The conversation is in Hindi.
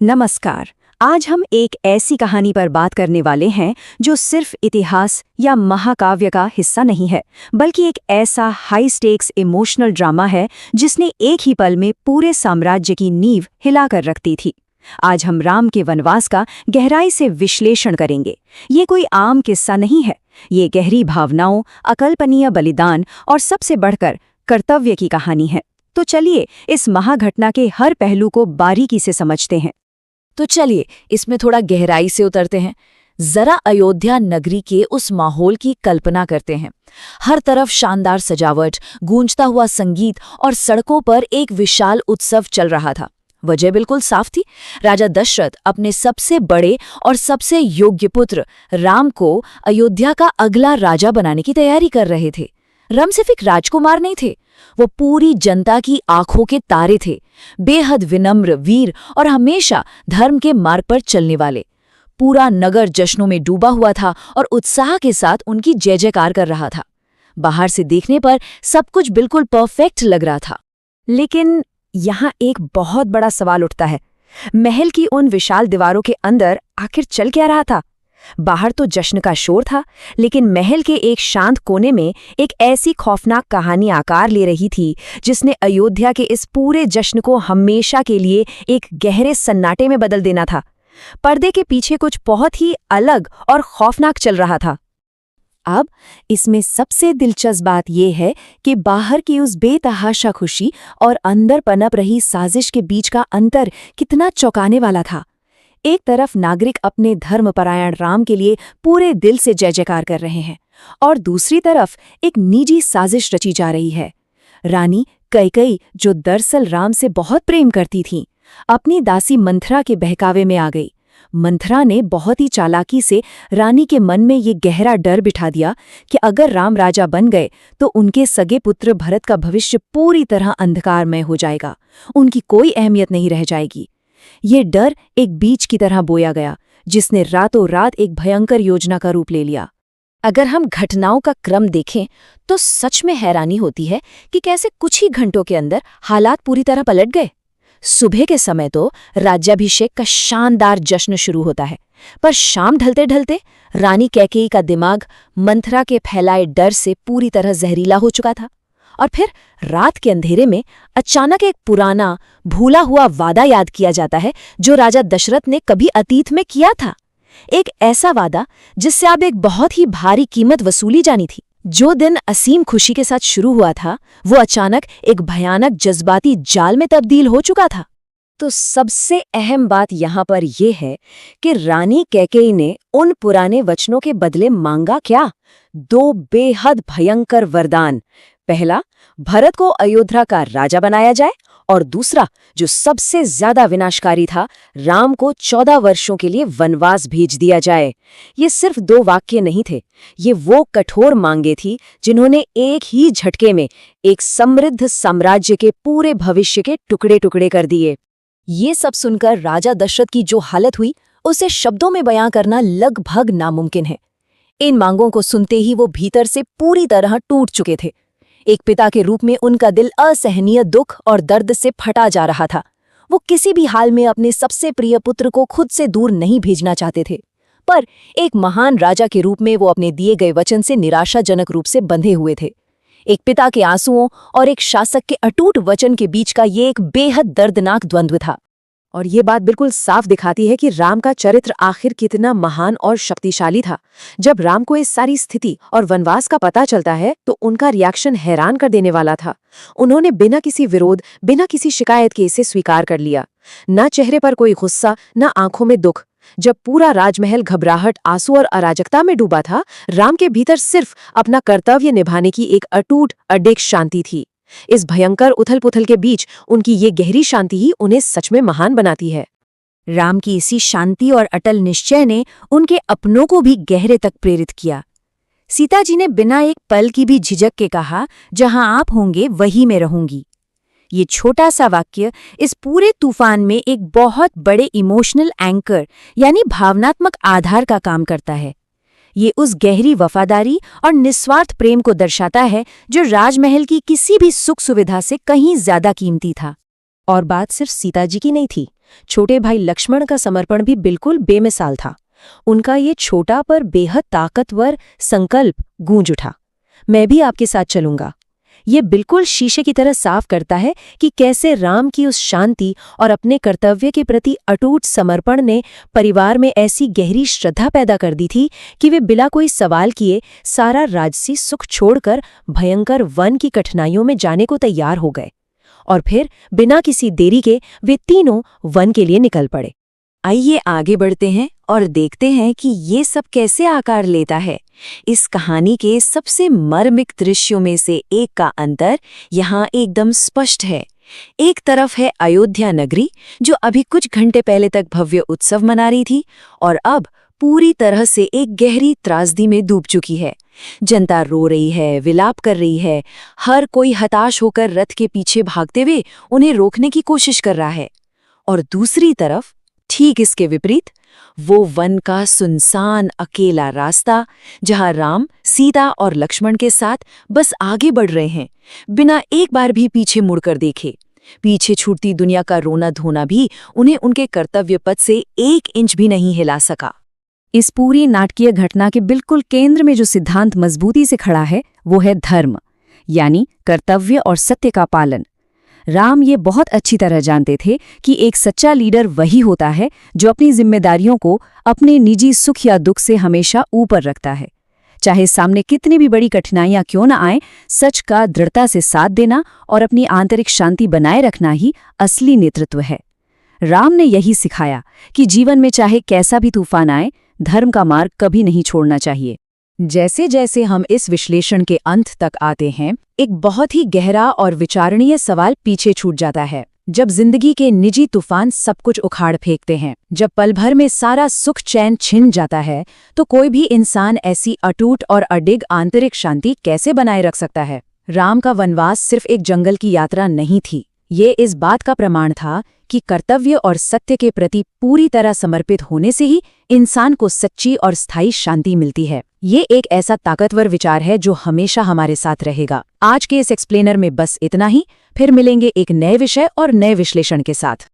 नमस्कार। आज हम एक ऐसी कहानी पर बात करने वाले हैं जो सिर्फ इतिहास या महाकाव्य का हिस्सा नहीं है, बल्कि एक ऐसा हाई स्टेक्स इमोशनल ड्रामा है जिसने एक ही पल में पूरे साम्राज्य की नींव हिलाकर रख दी थी। आज हम राम के वनवास का गहराई से विश्लेषण करेंगे। ये कोई आम किस्सा नहीं है, ये गहरी भावनाओं, अकल्पनीय बलिदान और सबसे बढ़कर कर्तव्य की कहानी है। तो चलिए इस महाघटना के हर पहलू को बारीकी से समझते हैं। तो चलिए इसमें थोड़ा गहराई से उतरते हैं। जरा अयोध्या नगरी के उस माहौल की कल्पना करते हैं। हर तरफ शानदार सजावट, गूंजता हुआ संगीत और सड़कों पर एक विशाल उत्सव चल रहा था। वजह बिल्कुल साफ थी। राजा दशरथ अपने सबसे बड़े और सबसे योग्य पुत्र राम को अयोध्या का अगला राजा बनाने की तैयारी कर रहे थे। राम सिर्फ एक राजकुमार नहीं थे, वो पूरी जनता की आंखों के तारे थे। बेहद विनम्र, वीर और हमेशा धर्म के मार्ग पर चलने वाले। पूरा नगर जश्नों में डूबा हुआ था और उत्साह के साथ उनकी जय जयकार कर रहा था। बाहर से देखने पर सब कुछ बिल्कुल परफेक्ट लग रहा था। लेकिन यहाँ एक बहुत बड़ा सवाल उठता है। महल की उन विशाल दीवारों के अंदर आखिर चल क्या रहा था? बाहर तो जश्न का शोर था, लेकिन महल के एक शांत कोने में एक ऐसी खौफनाक कहानी आकार ले रही थी जिसने अयोध्या के इस पूरे जश्न को हमेशा के लिए एक गहरे सन्नाटे में बदल देना था। पर्दे के पीछे कुछ बहुत ही अलग और खौफनाक चल रहा था। अब इसमें सबसे दिलचस्प बात यह है कि बाहर की उस बेतहाशा खुशी और अंदर पनप रही साजिश के बीच का अंतर कितना चौंकाने वाला था। एक तरफ नागरिक अपने धर्मपरायण राम के लिए पूरे दिल से जय जयकार कर रहे हैं और दूसरी तरफ एक निजी साजिश रची जा रही है। रानी कैकेयी, जो दरअसल राम से बहुत प्रेम करती थीं, अपनी दासी मंथरा के बहकावे में आ गई। मंथरा ने बहुत ही चालाकी से रानी के मन में ये गहरा डर बिठा दिया कि अगर राम राजा बन गए तो उनके सगे पुत्र भरत का भविष्य पूरी तरह अंधकारमय हो जाएगा, उनकी कोई अहमियत नहीं रह जाएगी। ये डर एक बीज की तरह बोया गया जिसने रातों रात एक भयंकर योजना का रूप ले लिया। अगर हम घटनाओं का क्रम देखें तो सच में हैरानी होती है कि कैसे कुछ ही घंटों के अंदर हालात पूरी तरह पलट गए। सुबह के समय तो राज्याभिषेक का शानदार जश्न शुरू होता है, पर शाम ढलते ढलते रानी कैकेयी का दिमाग मंथरा के फैलाए डर से पूरी तरह जहरीला हो चुका था। और फिर रात के अंधेरे में अचानक एक पुराना भूला हुआ वादा याद किया जाता है जो राजा दशरथ ने कभी अतीत में किया था। एक ऐसा वादा जिससे अब एक बहुत ही भारी कीमत वसूली जानी थी। जो दिन असीम खुशी के साथ शुरू हुआ था वो अचानक एक भयानक जज्बाती जाल में तब्दील हो चुका था। तो सबसे अहम बात यहाँ पर यह है कि रानी कैकेयी ने उन पुराने वचनों के बदले मांगा क्या? दो बेहद भयंकर वरदान। पहला, भरत को अयोध्या का राजा बनाया जाए, और दूसरा, जो सबसे ज्यादा विनाशकारी था, राम को 14 वर्षों के लिए वनवास भेज दिया जाए। ये सिर्फ 2 वाक्य नहीं थे, ये वो कठोर मांगे थी जिन्होंने एक ही झटके में एक समृद्ध साम्राज्य के पूरे भविष्य के टुकड़े टुकड़े कर दिए। ये सब सुनकर राजा दशरथ की जो हालत हुई उसे शब्दों में बयां करना लगभग नामुमकिन है। इन मांगों को सुनते ही वो भीतर से पूरी तरह टूट चुके थे। एक पिता के रूप में उनका दिल असहनीय दुख और दर्द से फटा जा रहा था। वो किसी भी हाल में अपने सबसे प्रिय पुत्र को खुद से दूर नहीं भेजना चाहते थे, पर एक महान राजा के रूप में वो अपने दिए गए वचन से निराशाजनक रूप से बंधे हुए थे। एक पिता के आंसुओं और एक शासक के अटूट वचन के बीच का ये एक बेहद दर्दनाक द्वंद्व था। और ये बात बिल्कुल साफ दिखाती है कि राम का चरित्र आखिर कितना महान और शक्तिशाली था। जब राम को इस सारी स्थिति और वनवास का पता चलता है तो उनका रिएक्शन हैरान कर देने वाला था। उन्होंने बिना किसी विरोध, बिना किसी शिकायत के इसे स्वीकार कर लिया। न चेहरे पर कोई गुस्सा, न आंखों में दुख। जब पूरा राजमहल घबराहट, आंसू और अराजकता में डूबा था, राम के भीतर सिर्फ अपना कर्तव्य निभाने की एक अटूट, अडिग शांति थी। इस भयंकर उथल पुथल के बीच उनकी ये गहरी शांति ही उन्हें सच में महान बनाती है। राम की इसी शांति और अटल निश्चय ने उनके अपनों को भी गहरे तक प्रेरित किया। सीता जी ने बिना एक पल की भी झिझक के कहा, जहां आप होंगे वहीं मैं रहूंगी। ये छोटा सा वाक्य इस पूरे तूफान में एक बहुत बड़े इमोशनल एंकर यानी भावनात्मक आधार का काम करता है। ये उस गहरी वफादारी और निस्वार्थ प्रेम को दर्शाता है जो राजमहल की किसी भी सुख सुविधा से कहीं ज्यादा कीमती था। और बात सिर्फ सीता जी की नहीं थी, छोटे भाई लक्ष्मण का समर्पण भी बिल्कुल बेमिसाल था। उनका ये छोटा पर बेहद ताकतवर संकल्प गूंज उठा, मैं भी आपके साथ चलूंगा। ये बिल्कुल शीशे की तरह साफ करता है कि कैसे राम की उस शांति और अपने कर्तव्य के प्रति अटूट समर्पण ने परिवार में ऐसी गहरी श्रद्धा पैदा कर दी थी कि वे बिना कोई सवाल किए सारा राजसी सुख छोड़कर भयंकर वन की कठिनाइयों में जाने को तैयार हो गए। और फिर बिना किसी देरी के वे तीनों वन के लिए निकल पड़े। आइए आगे बढ़ते हैं और देखते हैं कि ये सब कैसे आकार लेता है। इस कहानी के सबसे मर्मिक दृश्यों में से एक का अंतर यहाँ एकदम स्पष्ट है। एक तरफ है अयोध्या नगरी, जो अभी कुछ घंटे पहले तक भव्य उत्सव मना रही थी और अब पूरी तरह से एक गहरी त्रासदी में डूब चुकी है। जनता रो रही है, विलाप कर रही है, हर कोई हताश होकर रथ के पीछे भागते हुए उन्हें रोकने की कोशिश कर रहा है। और दूसरी तरफ ठीक इसके विपरीत वो वन का सुनसान अकेला रास्ता, जहां राम, सीता और लक्ष्मण के साथ बस आगे बढ़ रहे हैं, बिना एक बार भी पीछे मुड़कर देखे। पीछे छूटती दुनिया का रोना धोना भी उन्हें उनके कर्तव्य पथ से 1 इंच भी नहीं हिला सका। इस पूरी नाटकीय घटना के बिल्कुल केंद्र में जो सिद्धांत मजबूती से खड़ा है वो है धर्म, यानी कर्तव्य और सत्य का पालन। राम ये बहुत अच्छी तरह जानते थे कि एक सच्चा लीडर वही होता है जो अपनी जिम्मेदारियों को अपने निजी सुख या दुख से हमेशा ऊपर रखता है। चाहे सामने कितनी भी बड़ी कठिनाइयां क्यों न आए, सच का दृढ़ता से साथ देना और अपनी आंतरिक शांति बनाए रखना ही असली नेतृत्व है। राम ने यही सिखाया कि जीवन में चाहे कैसा भी तूफान आए, धर्म का मार्ग कभी नहीं छोड़ना चाहिए। जैसे जैसे हम इस विश्लेषण के अंत तक आते हैं, एक बहुत ही गहरा और विचारणीय सवाल पीछे छूट जाता है। जब जिंदगी के निजी तूफान सब कुछ उखाड़ फेंकते हैं, जब पल भर में सारा सुख चैन छिन जाता है, तो कोई भी इंसान ऐसी अटूट और अडिग आंतरिक शांति कैसे बनाए रख सकता है? राम का वनवास सिर्फ एक जंगल की यात्रा नहीं थी, ये इस बात का प्रमाण था कि कर्तव्य और सत्य के प्रति पूरी तरह समर्पित होने से ही इंसान को सच्ची और स्थायी शांति मिलती है। ये एक ऐसा ताकतवर विचार है जो हमेशा हमारे साथ रहेगा। आज के इस एक्सप्लेनर में बस इतना ही, फिर मिलेंगे एक नए विषय और नए विश्लेषण के साथ।